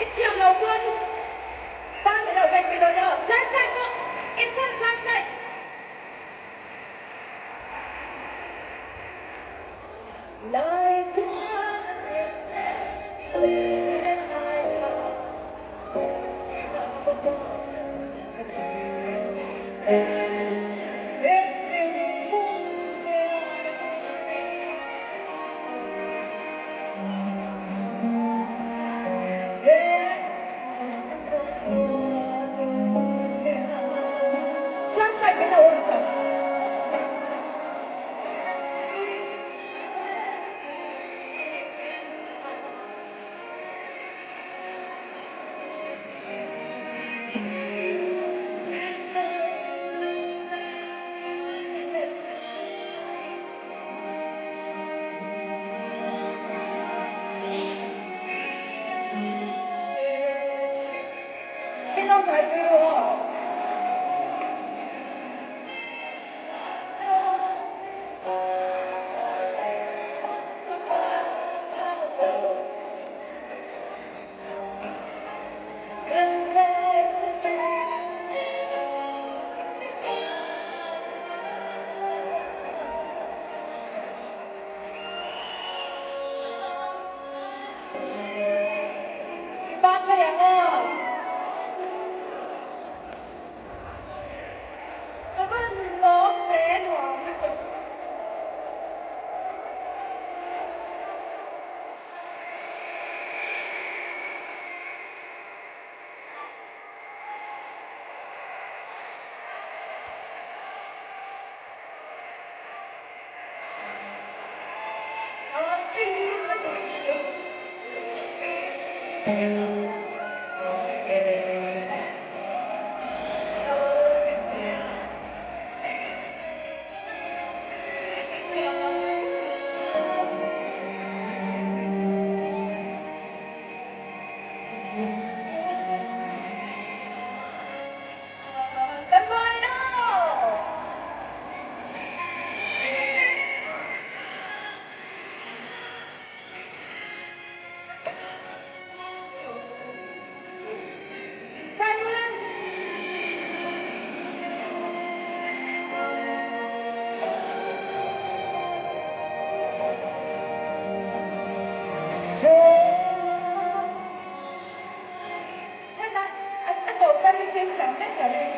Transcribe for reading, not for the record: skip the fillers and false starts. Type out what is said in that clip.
cái chiều đầu tiên ba cái đầu gạch cái đầu nhỏ flashlight đó, insert flashlight. Lời flashlight cái đầu là sao? Cái lâu dài cái đồ ba cái hàng à nó vẫn lót té hoàng anh đổ ra đi trên sáng hết cả lên.